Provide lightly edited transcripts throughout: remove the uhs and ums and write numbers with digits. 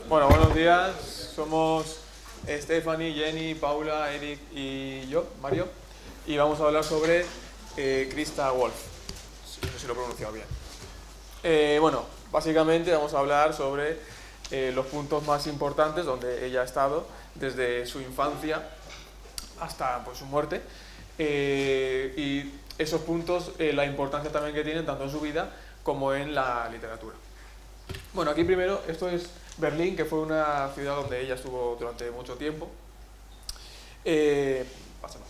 Bueno, buenos días. Somos Stephanie, Jenny, Paula, Eric y yo, Mario. Y vamos a hablar sobre Christa Wolf. No sé si lo he pronunciado bien. Bueno, básicamente vamos a hablar sobre los puntos más importantes donde ella ha estado desde su infancia hasta pues, su muerte. Y esos puntos, la importancia también que tienen tanto en su vida como en la literatura. Bueno, aquí primero, esto es Berlín, que fue una ciudad donde ella estuvo durante mucho tiempo. Pásalo.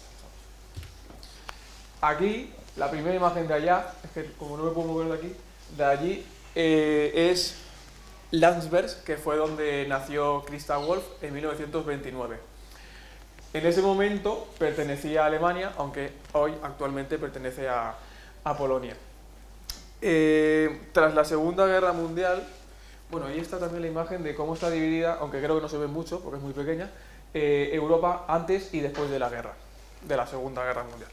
Aquí, la primera imagen de allá, es que como no me puedo mover de aquí, de allí es Landsberg, que fue donde nació Christa Wolf en 1929. En ese momento pertenecía a Alemania, aunque hoy actualmente pertenece a Polonia. Tras la Segunda Guerra Mundial, bueno, ahí está también la imagen de cómo está dividida, aunque creo que no se ve mucho porque es muy pequeña, Europa antes y después de la guerra, de la Segunda Guerra Mundial.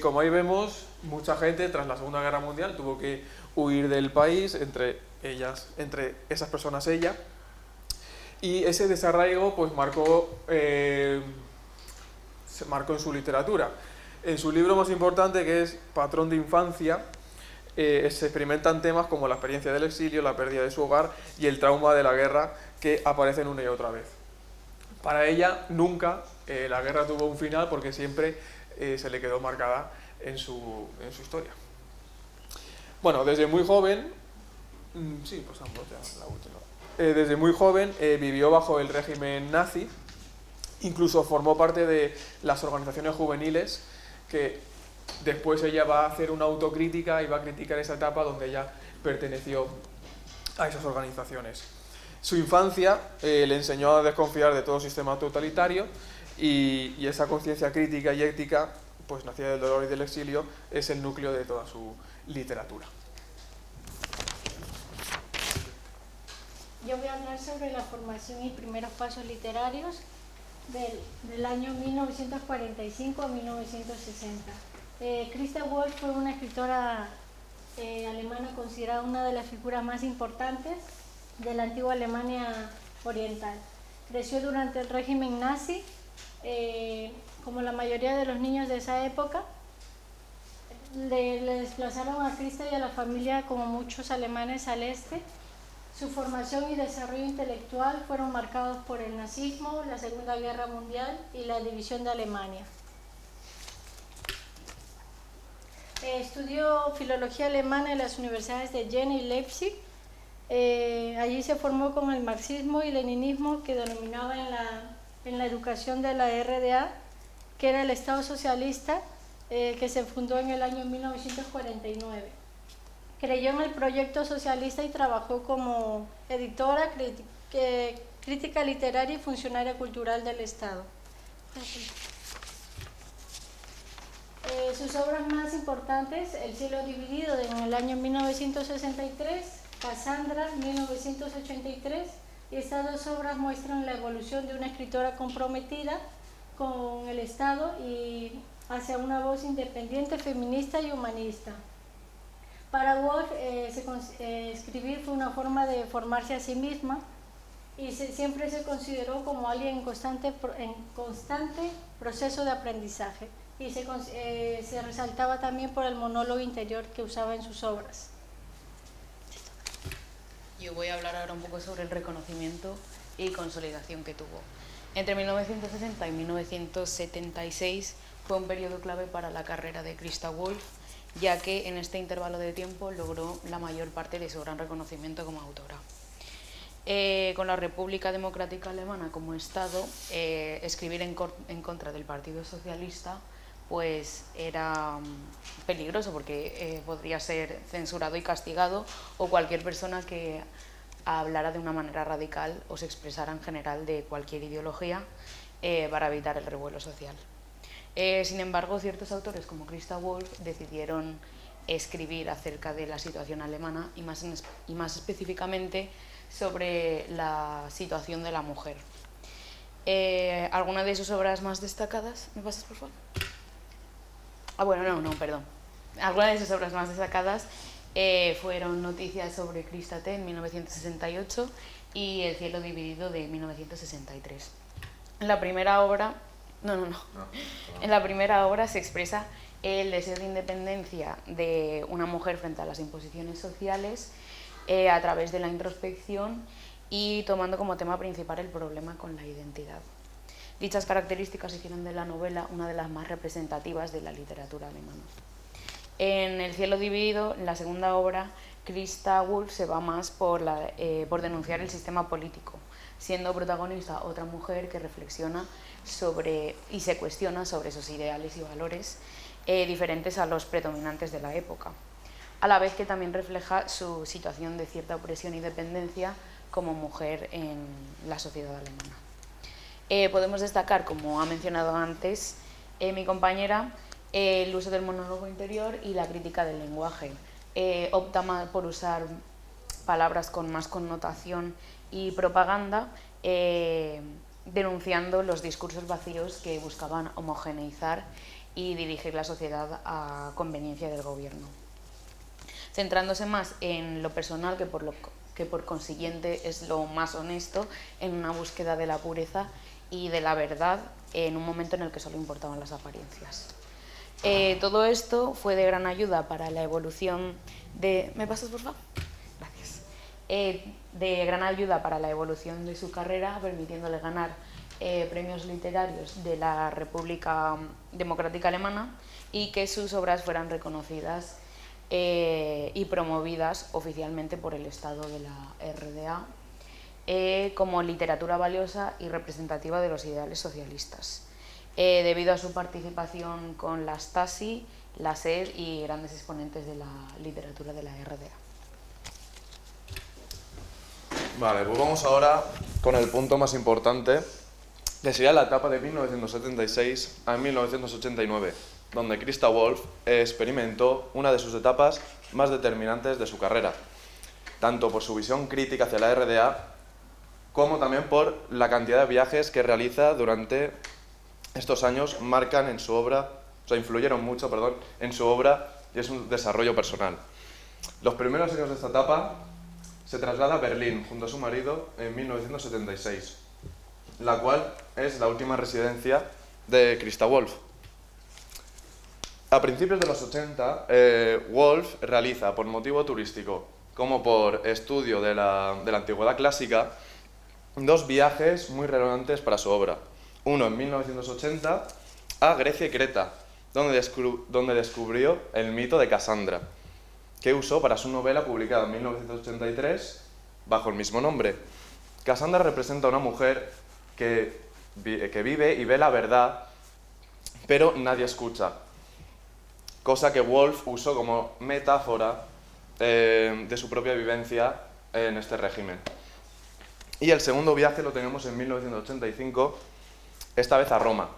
Como ahí vemos, mucha gente tras la Segunda Guerra Mundial tuvo que huir del país, entre esas personas ella, y ese desarraigo pues se marcó en su literatura. En su libro más importante, que es Patrón de Infancia, se experimentan temas como la experiencia del exilio, la pérdida de su hogar y el trauma de la guerra que aparecen una y otra vez. Para ella nunca la guerra tuvo un final porque siempre se le quedó marcada en su historia. Bueno, desde muy joven, desde muy joven vivió bajo el régimen nazi, incluso formó parte de las organizaciones juveniles que después ella va a hacer una autocrítica y va a criticar esa etapa donde ella perteneció a esas organizaciones. Su infancia le enseñó a desconfiar de todo sistema totalitario y esa conciencia crítica y ética, pues nacida del dolor y del exilio, es el núcleo de toda su literatura. Yo voy a hablar sobre la formación y primeros pasos literarios del año 1945 a 1960. Christa Wolf fue una escritora alemana considerada una de las figuras más importantes de la antigua Alemania oriental. Creció durante el régimen nazi, como la mayoría de los niños de esa época. Le desplazaron a Christa y a la familia, como muchos alemanes, al este. Su formación y desarrollo intelectual fueron marcados por el nazismo, la Segunda Guerra Mundial y la división de Alemania. Estudió filología alemana en las universidades de Jena y Leipzig. Allí se formó con el marxismo y leninismo que denominaba en la educación de la RDA, que era el Estado socialista que se fundó en el año 1949. Creyó en el proyecto socialista y trabajó como editora, crítica literaria y funcionaria cultural del Estado. Sus obras más importantes: El cielo dividido, en el año 1963, Cassandra, 1983, y estas dos obras muestran la evolución de una escritora comprometida con el Estado y hacia una voz independiente, feminista y humanista. Para Wolf, escribir fue una forma de formarse a sí misma y siempre se consideró como alguien en constante proceso de aprendizaje, y se resaltaba también por el monólogo interior que usaba en sus obras. Yo voy a hablar ahora un poco sobre el reconocimiento y consolidación que tuvo. Entre 1960 y 1976 fue un periodo clave para la carrera de Christa Wolf, ya que en este intervalo de tiempo logró la mayor parte de su gran reconocimiento como autora. Con la República Democrática Alemana como Estado, escribir en contra del Partido Socialista pues era peligroso, porque podría ser censurado y castigado, o cualquier persona que hablara de una manera radical o se expresara en general de cualquier ideología para evitar el revuelo social. Sin embargo, ciertos autores como Christa Wolf decidieron escribir acerca de la situación alemana y más específicamente sobre la situación de la mujer. ¿Alguna de sus obras más destacadas? ¿Me pasas, por favor? Alguna de sus obras más destacadas fueron Noticias sobre Krista T en 1968 y El cielo dividido de 1963. En la primera obra, En la primera obra se expresa el deseo de independencia de una mujer frente a las imposiciones sociales a través de la introspección y tomando como tema principal el problema con la identidad. Dichas características hicieron de la novela una de las más representativas de la literatura alemana. En El cielo dividido, en la segunda obra, Christa Wolf se va más por denunciar el sistema político, siendo protagonista otra mujer que reflexiona sobre y se cuestiona sobre esos ideales y valores diferentes a los predominantes de la época, a la vez que también refleja su situación de cierta opresión y dependencia como mujer en la sociedad alemana. Podemos destacar, como ha mencionado antes mi compañera, el uso del monólogo interior y la crítica del lenguaje. Opta más por usar palabras con más connotación y propaganda, denunciando los discursos vacíos que buscaban homogeneizar y dirigir la sociedad a conveniencia del gobierno. Centrándose más en lo personal que por consiguiente es lo más honesto, en una búsqueda de la pureza y de la verdad en un momento en el que solo importaban las apariencias. Todo esto fue de gran ayuda para la evolución de... ¿Me pasas, por favor? Gracias. De gran ayuda para la evolución de su carrera, permitiéndole ganar premios literarios de la República Democrática Alemana y que sus obras fueran reconocidas y promovidas oficialmente por el Estado de la RDA como literatura valiosa y representativa de los ideales socialistas, debido a su participación con la Stasi, la SED y grandes exponentes de la literatura de la RDA. Vale, pues vamos ahora con el punto más importante, que sería la etapa de 1976 a 1989, donde Christa Wolf experimentó una de sus etapas más determinantes de su carrera, tanto por su visión crítica hacia la RDA, como también por la cantidad de viajes que realiza durante estos años, marcan en su obra, influyeron mucho, en su obra y en su desarrollo personal. Los primeros años de esta etapa se traslada a Berlín junto a su marido en 1976, la cual es la última residencia de Christa Wolf. A principios de los 80, Wolf realiza, por motivo turístico como por estudio de la antigüedad clásica, dos viajes muy relevantes para su obra. Uno en 1980 a Grecia y Creta, donde descubrió el mito de Casandra, que usó para su novela publicada en 1983 bajo el mismo nombre. Casandra representa a una mujer que vive y ve la verdad, pero nadie escucha, cosa que Wolf usó como metáfora de su propia vivencia en este régimen. Y el segundo viaje lo tenemos en 1985, esta vez a Roma.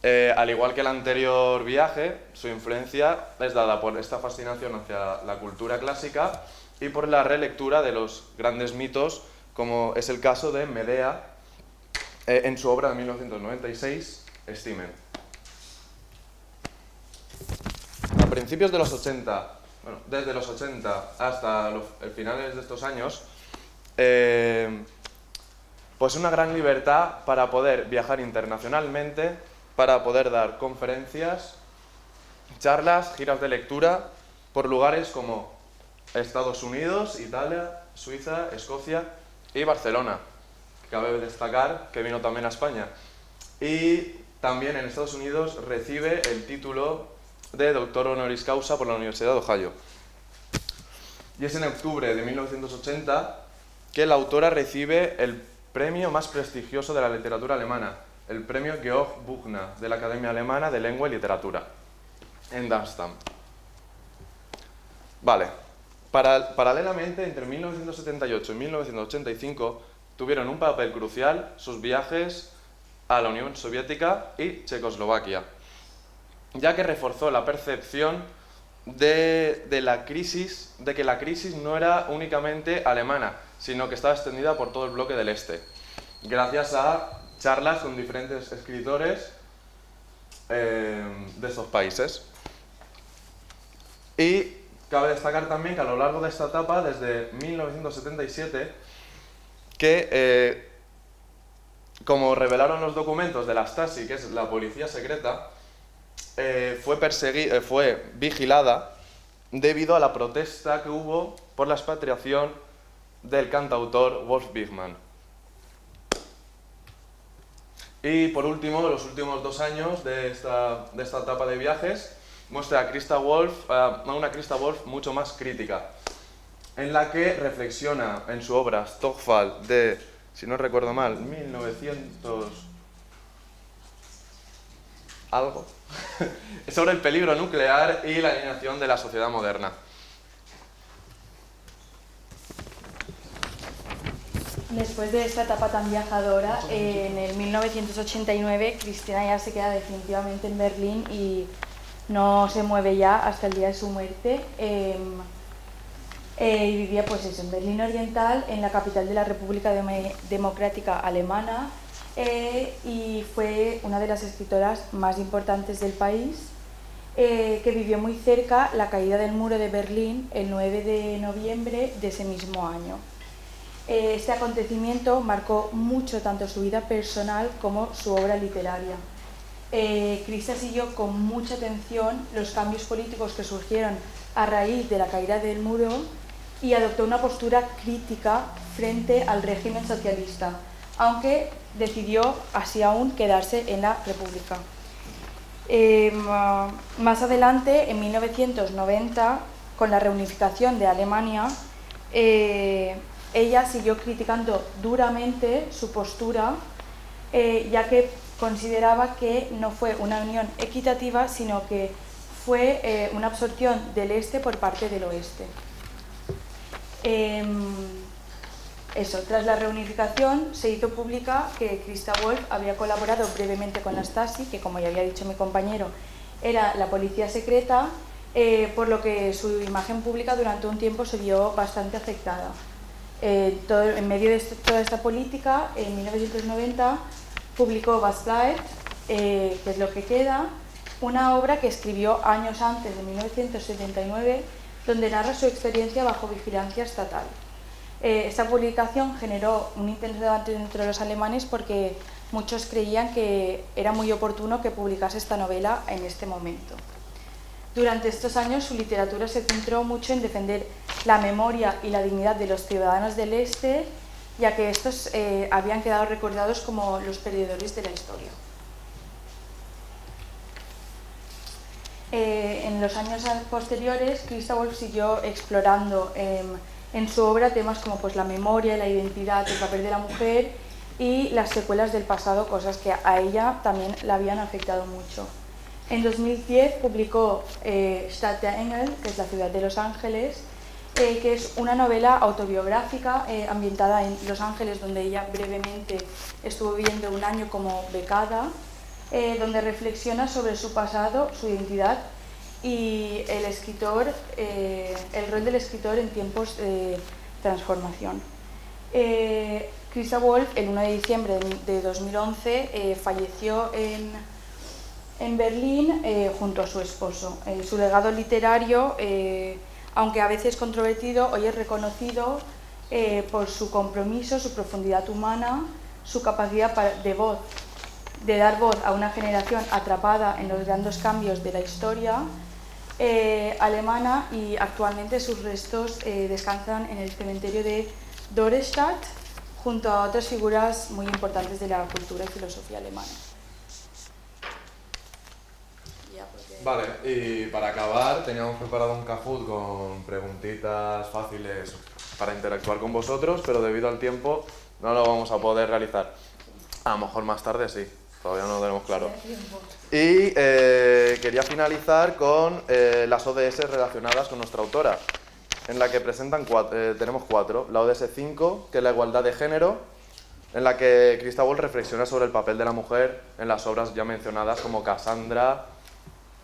Al igual que el anterior viaje, su influencia es dada por esta fascinación hacia la cultura clásica y por la relectura de los grandes mitos, como es el caso de Medea en su obra de 1996, Stimen. A principios de los 80, desde los 80 hasta los finales de estos años, pues una gran libertad para poder viajar internacionalmente, para poder dar conferencias, charlas, giras de lectura por lugares como Estados Unidos, Italia, Suiza, Escocia y Barcelona. Cabe destacar que vino también a España. Y también en Estados Unidos recibe el título de doctor honoris causa por la Universidad de Ohio. Y es en octubre de 1980 que la autora recibe el premio más prestigioso de la literatura alemana, el premio Georg Büchner de la Academia Alemana de Lengua y Literatura, en Darmstadt. Vale. Paralelamente, entre 1978 y 1985, tuvieron un papel crucial sus viajes a la Unión Soviética y Checoslovaquia, ya que reforzó la percepción de que la crisis no era únicamente alemana, sino que estaba extendida por todo el bloque del Este, gracias a charlas con diferentes escritores de estos países. Y cabe destacar también que a lo largo de esta etapa, desde 1977, que como revelaron los documentos de la Stasi, que es la policía secreta, fue vigilada debido a la protesta que hubo por la expatriación del cantautor Wolf Bigman. Y por último, los últimos 2 años de esta etapa de viajes muestra a una Christa Wolf mucho más crítica, en la que reflexiona en su obra Stockfall de, si no recuerdo mal, 1900 algo, sobre el peligro nuclear y la alienación de la sociedad moderna. Después de esta etapa tan viajadora, en el 1989 Cristina ya se queda definitivamente en Berlín y no se mueve ya hasta el día de su muerte. Y vivía pues eso, en Berlín Oriental, en la capital de la República Democrática Alemana, y fue una de las escritoras más importantes del país, que vivió muy cerca la caída del muro de Berlín el 9 de noviembre de ese mismo año. Este acontecimiento marcó mucho tanto su vida personal como su obra literaria. Christa siguió con mucha atención los cambios políticos que surgieron a raíz de la caída del muro y adoptó una postura crítica frente al régimen socialista, aunque decidió así aún quedarse en la República. Más adelante, en 1990, con la reunificación de Alemania, ella siguió criticando duramente su postura, ya que consideraba que no fue una unión equitativa, sino que fue una absorción del este por parte del oeste. Tras la reunificación se hizo pública que Christa Wolf había colaborado brevemente con la Stasi, que como ya había dicho mi compañero, era la policía secreta, por lo que su imagen pública durante un tiempo se vio bastante afectada. En medio de toda esta política, en 1990 publicó Was bleibt, que es lo que queda, una obra que escribió años antes, de 1979, donde narra su experiencia bajo vigilancia estatal. Esta publicación generó un intenso debate entre los alemanes porque muchos creían que era muy oportuno que publicase esta novela en este momento. Durante estos años su literatura se centró mucho en defender la memoria y la dignidad de los ciudadanos del Este, ya que estos habían quedado recordados como los perdedores de la historia. En los años posteriores, Christa Wolf siguió explorando en su obra temas como pues, la memoria, la identidad, el papel de la mujer y las secuelas del pasado, cosas que a ella también la habían afectado mucho. En 2010 publicó Stadt der Engel, que es la ciudad de Los Ángeles, que es una novela autobiográfica ambientada en Los Ángeles, donde ella brevemente estuvo viviendo un año como becada, donde reflexiona sobre su pasado, su identidad y el rol del escritor en tiempos de transformación. Christa Wolf, el 1 de diciembre de 2011, falleció en Berlín junto a su esposo. Su legado literario, aunque a veces controvertido, hoy es reconocido por su compromiso, su profundidad humana, su capacidad de dar voz a una generación atrapada en los grandes cambios de la historia alemana, y actualmente sus restos descansan en el cementerio de Dorestadt junto a otras figuras muy importantes de la cultura y filosofía alemana. Vale, y para acabar teníamos preparado un Kahoot con preguntitas fáciles para interactuar con vosotros, pero debido al tiempo no lo vamos a poder realizar. A lo mejor más tarde sí, todavía no lo tenemos claro. Y quería finalizar con las ODS relacionadas con nuestra autora, en la que tenemos 4. La ODS 5, que es la igualdad de género, en la que Christa Wolf reflexiona sobre el papel de la mujer en las obras ya mencionadas como Cassandra,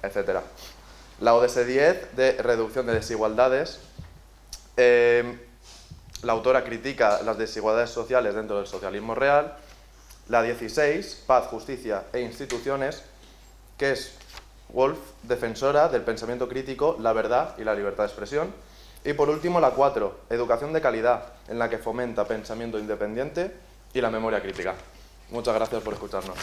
etc. La ODS 10, de reducción de desigualdades. La autora critica las desigualdades sociales dentro del socialismo real. La 16, paz, justicia e instituciones, que es Woolf, defensora del pensamiento crítico, la verdad y la libertad de expresión. Y por último, la 4, educación de calidad, en la que fomenta pensamiento independiente y la memoria crítica. Muchas gracias por escucharnos.